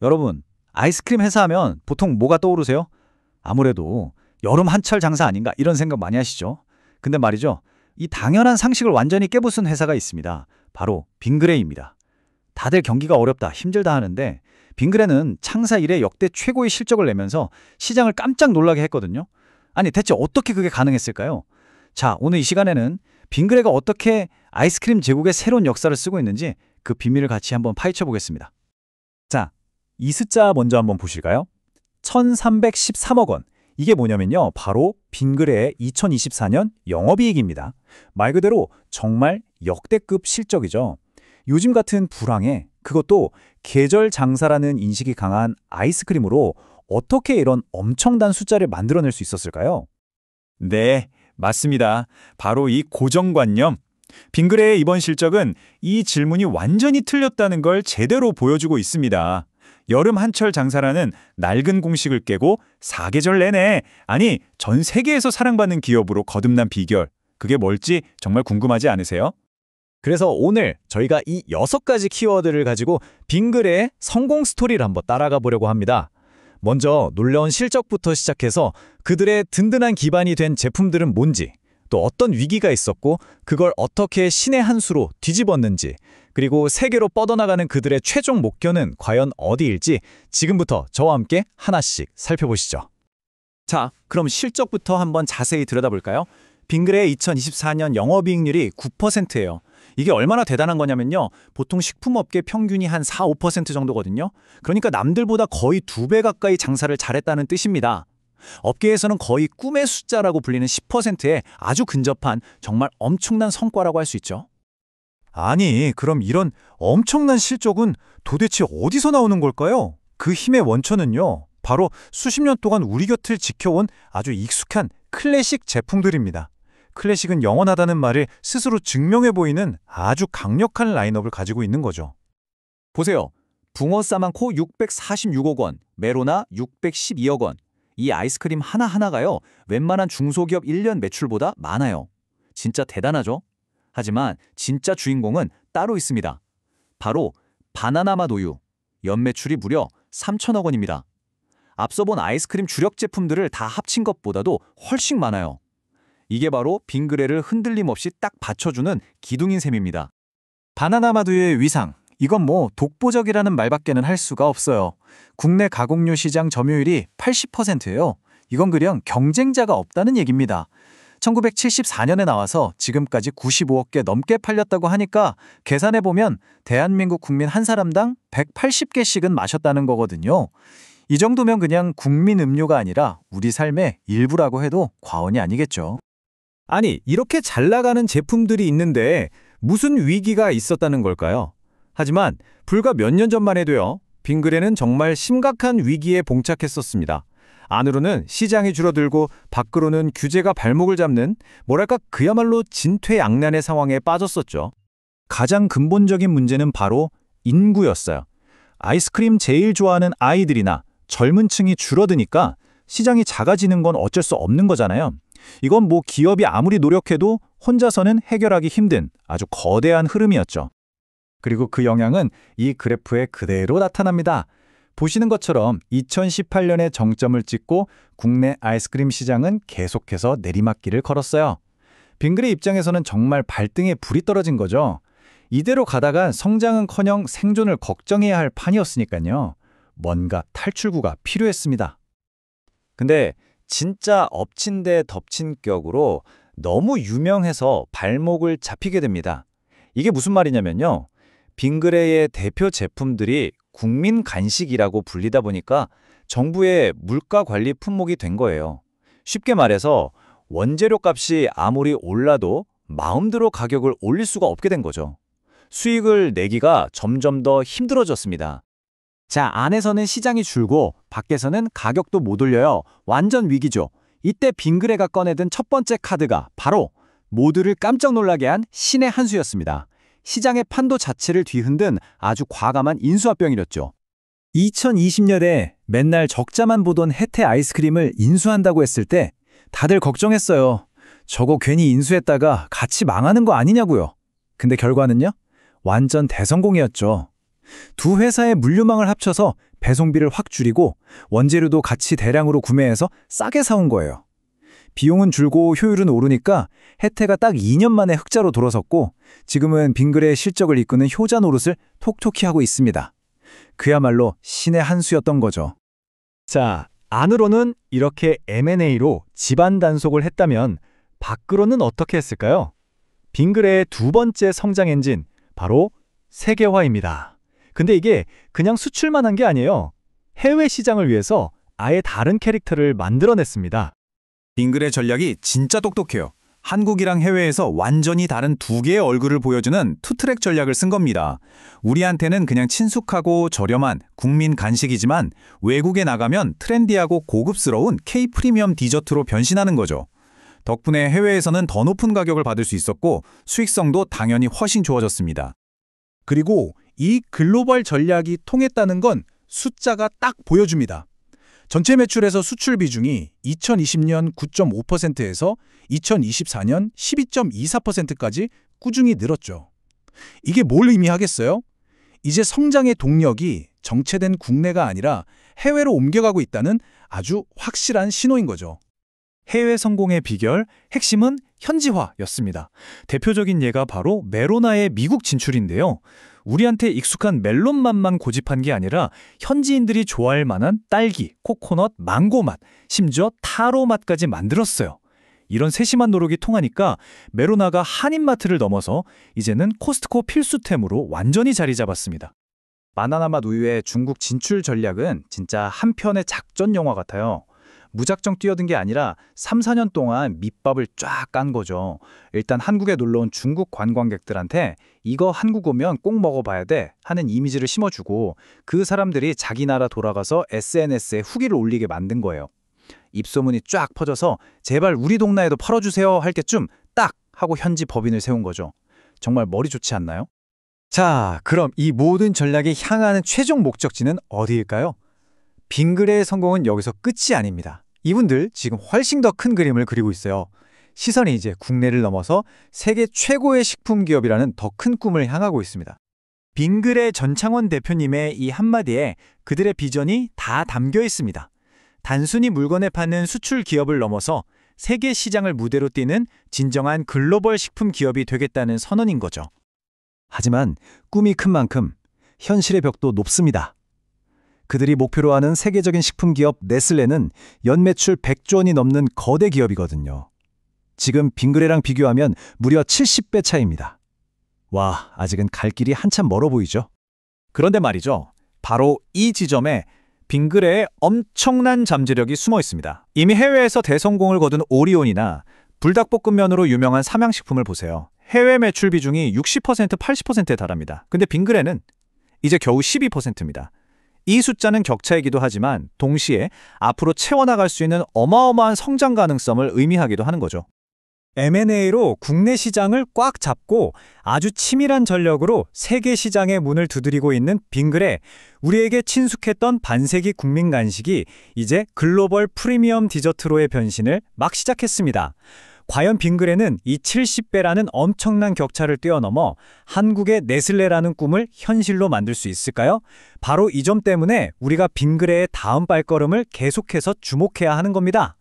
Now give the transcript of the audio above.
여러분, 아이스크림 회사 하면 보통 뭐가 떠오르세요? 아무래도 여름 한철 장사 아닌가 이런 생각 많이 하시죠? 근데 말이죠. 이 당연한 상식을 완전히 깨부순 회사가 있습니다. 바로 빙그레입니다. 다들 경기가 어렵다, 힘들다 하는데 빙그레는 창사 이래 역대 최고의 실적을 내면서 시장을 깜짝 놀라게 했거든요. 아니, 대체 어떻게 그게 가능했을까요? 자, 오늘 이 시간에는 빙그레가 어떻게 아이스크림 제국의 새로운 역사를 쓰고 있는지 그 비밀을 같이 한번 파헤쳐 보겠습니다. 자, 이 숫자 먼저 한번 보실까요? 1313억 원. 이게 뭐냐면요. 바로 빙그레의 2024년 영업이익입니다. 말 그대로 정말 역대급 실적이죠. 요즘 같은 불황에 그것도 계절 장사라는 인식이 강한 아이스크림으로 어떻게 이런 엄청난 숫자를 만들어낼 수 있었을까요? 네, 맞습니다. 바로 이 고정관념. 빙그레의 이번 실적은 이 질문이 완전히 틀렸다는 걸 제대로 보여주고 있습니다. 여름 한철 장사라는 낡은 공식을 깨고 사계절 내내, 아니 전 세계에서 사랑받는 기업으로 거듭난 비결, 그게 뭘지 정말 궁금하지 않으세요? 그래서 오늘 저희가 이 6가지 키워드를 가지고 빙그레의 성공 스토리를 한번 따라가 보려고 합니다. 먼저 놀라운 실적부터 시작해서 그들의 든든한 기반이 된 제품들은 뭔지, 또 어떤 위기가 있었고 그걸 어떻게 신의 한 수로 뒤집었는지, 그리고 세계로 뻗어나가는 그들의 최종 목표는 과연 어디일지 지금부터 저와 함께 하나씩 살펴보시죠. 자, 그럼 실적부터 한번 자세히 들여다볼까요? 빙그레의 2024년 영업이익률이 9%예요. 이게 얼마나 대단한 거냐면요. 보통 식품업계 평균이 한 4, 5% 정도거든요. 그러니까 남들보다 거의 2배 가까이 장사를 잘했다는 뜻입니다. 업계에서는 거의 꿈의 숫자라고 불리는 10%에 아주 근접한 정말 엄청난 성과라고 할 수 있죠. 아니, 그럼 이런 엄청난 실적은 도대체 어디서 나오는 걸까요? 그 힘의 원천은요, 바로 수십 년 동안 우리 곁을 지켜온 아주 익숙한 클래식 제품들입니다. 클래식은 영원하다는 말을 스스로 증명해 보이는 아주 강력한 라인업을 가지고 있는 거죠. 보세요. 붕어 싸만코 646억 원, 메로나 612억 원. 이 아이스크림 하나하나가요, 웬만한 중소기업 1년 매출보다 많아요. 진짜 대단하죠? 하지만 진짜 주인공은 따로 있습니다. 바로 바나나맛 우유. 연매출이 무려 3천억 원입니다. 앞서 본 아이스크림 주력 제품들을 다 합친 것보다도 훨씬 많아요. 이게 바로 빙그레를 흔들림 없이 딱 받쳐주는 기둥인 셈입니다. 바나나맛 우유의 위상. 이건 뭐 독보적이라는 말밖에는 할 수가 없어요. 국내 가공류 시장 점유율이 80%예요. 이건 그냥 경쟁자가 없다는 얘기입니다. 1974년에 나와서 지금까지 95억 개 넘게 팔렸다고 하니까 계산해보면 대한민국 국민 한 사람당 180개씩은 마셨다는 거거든요. 이 정도면 그냥 국민 음료가 아니라 우리 삶의 일부라고 해도 과언이 아니겠죠. 아니, 이렇게 잘 나가는 제품들이 있는데 무슨 위기가 있었다는 걸까요? 하지만 불과 몇 년 전만 해도요, 빙그레는 정말 심각한 위기에 봉착했었습니다. 안으로는 시장이 줄어들고 밖으로는 규제가 발목을 잡는, 뭐랄까 그야말로 진퇴양난의 상황에 빠졌었죠. 가장 근본적인 문제는 바로 인구였어요. 아이스크림 제일 좋아하는 아이들이나 젊은 층이 줄어드니까 시장이 작아지는 건 어쩔 수 없는 거잖아요. 이건 뭐 기업이 아무리 노력해도 혼자서는 해결하기 힘든 아주 거대한 흐름이었죠. 그리고 그 영향은 이 그래프에 그대로 나타납니다. 보시는 것처럼 2018년에 정점을 찍고 국내 아이스크림 시장은 계속해서 내리막길을 걸었어요. 빙그레 입장에서는 정말 발등에 불이 떨어진 거죠. 이대로 가다가 성장은커녕 생존을 걱정해야 할 판이었으니까요. 뭔가 탈출구가 필요했습니다. 근데 진짜 엎친 데 덮친 격으로 너무 유명해서 발목을 잡히게 됩니다. 이게 무슨 말이냐면요. 빙그레의 대표 제품들이 국민 간식이라고 불리다 보니까 정부의 물가 관리 품목이 된 거예요. 쉽게 말해서 원재료 값이 아무리 올라도 마음대로 가격을 올릴 수가 없게 된 거죠. 수익을 내기가 점점 더 힘들어졌습니다. 자, 안에서는 시장이 줄고 밖에서는 가격도 못 올려요. 완전 위기죠. 이때 빙그레가 꺼내든 첫 번째 카드가 바로 모두를 깜짝 놀라게 한 신의 한 수였습니다. 시장의 판도 자체를 뒤흔든 아주 과감한 인수합병이었죠. 2020년에 맨날 적자만 보던 혜태 아이스크림을 인수한다고 했을 때 다들 걱정했어요. 저거 괜히 인수했다가 같이 망하는 거 아니냐고요. 근데 결과는요? 완전 대성공이었죠. 두 회사의 물류망을 합쳐서 배송비를 확 줄이고 원재료도 같이 대량으로 구매해서 싸게 사온 거예요. 비용은 줄고 효율은 오르니까 혜태가 딱 2년 만에 흑자로 돌아섰고 지금은 빙그레의 실적을 이끄는 효자 노릇을 톡톡히 하고 있습니다. 그야말로 신의 한 수였던 거죠. 자, 안으로는 이렇게 M&A로 집안 단속을 했다면 밖으로는 어떻게 했을까요? 빙그레의 두 번째 성장 엔진, 바로 세계화입니다. 근데 이게 그냥 수출만 한 게 아니에요. 해외 시장을 위해서 아예 다른 캐릭터를 만들어냈습니다. 빙그레 전략이 진짜 똑똑해요. 한국이랑 해외에서 완전히 다른 두 개의 얼굴을 보여주는 투트랙 전략을 쓴 겁니다. 우리한테는 그냥 친숙하고 저렴한 국민 간식이지만 외국에 나가면 트렌디하고 고급스러운 K 프리미엄 디저트로 변신하는 거죠. 덕분에 해외에서는 더 높은 가격을 받을 수 있었고 수익성도 당연히 훨씬 좋아졌습니다. 그리고 이 글로벌 전략이 통했다는 건 숫자가 딱 보여줍니다. 전체 매출에서 수출 비중이 2020년 9.5%에서 2024년 12.24%까지 꾸준히 늘었죠. 이게 뭘 의미하겠어요? 이제 성장의 동력이 정체된 국내가 아니라 해외로 옮겨가고 있다는 아주 확실한 신호인 거죠. 해외 성공의 비결, 핵심은 현지화였습니다. 대표적인 예가 바로 메로나의 미국 진출인데요. 우리한테 익숙한 멜론 맛만 고집한 게 아니라 현지인들이 좋아할 만한 딸기, 코코넛, 망고 맛, 심지어 타로 맛까지 만들었어요. 이런 세심한 노력이 통하니까 메로나가 한인마트를 넘어서 이제는 코스트코 필수템으로 완전히 자리 잡았습니다. 바나나 맛 우유의 중국 진출 전략은 진짜 한편의 작전 영화 같아요. 무작정 뛰어든 게 아니라 3, 4년 동안 밑밥을 쫙 깐 거죠. 일단 한국에 놀러온 중국 관광객들한테 이거 한국 오면 꼭 먹어봐야 돼 하는 이미지를 심어주고 그 사람들이 자기 나라 돌아가서 SNS에 후기를 올리게 만든 거예요. 입소문이 쫙 퍼져서 제발 우리 동네에도 팔아주세요 할 때쯤 딱 하고 현지 법인을 세운 거죠. 정말 머리 좋지 않나요? 자, 그럼 이 모든 전략이 향하는 최종 목적지는 어디일까요? 빙그레의 성공은 여기서 끝이 아닙니다. 이분들 지금 훨씬 더 큰 그림을 그리고 있어요. 시선이 이제 국내를 넘어서 세계 최고의 식품 기업이라는 더 큰 꿈을 향하고 있습니다. 빙그레 전창원 대표님의 이 한마디에 그들의 비전이 다 담겨 있습니다. 단순히 물건을 파는 수출 기업을 넘어서 세계 시장을 무대로 뛰는 진정한 글로벌 식품 기업이 되겠다는 선언인 거죠. 하지만 꿈이 큰 만큼 현실의 벽도 높습니다. 그들이 목표로 하는 세계적인 식품 기업 네슬레는 연매출 100조 원이 넘는 거대 기업이거든요. 지금 빙그레랑 비교하면 무려 70배 차이입니다. 와, 아직은 갈 길이 한참 멀어 보이죠? 그런데 말이죠. 바로 이 지점에 빙그레의 엄청난 잠재력이 숨어 있습니다. 이미 해외에서 대성공을 거둔 오리온이나 불닭볶음면으로 유명한 삼양식품을 보세요. 해외 매출 비중이 60%, 80%에 달합니다. 근데 빙그레는 이제 겨우 12%입니다. 이 숫자는 격차이기도 하지만 동시에 앞으로 채워나갈 수 있는 어마어마한 성장 가능성을 의미하기도 하는 거죠. M&A로 국내 시장을 꽉 잡고 아주 치밀한 전력으로 세계 시장의 문을 두드리고 있는 빙그레, 우리에게 친숙했던 반세기 국민 간식이 이제 글로벌 프리미엄 디저트로의 변신을 막 시작했습니다. 과연 빙그레는 이 70배라는 엄청난 격차를 뛰어넘어 한국의 네슬레라는 꿈을 현실로 만들 수 있을까요? 바로 이 점 때문에 우리가 빙그레의 다음 발걸음을 계속해서 주목해야 하는 겁니다.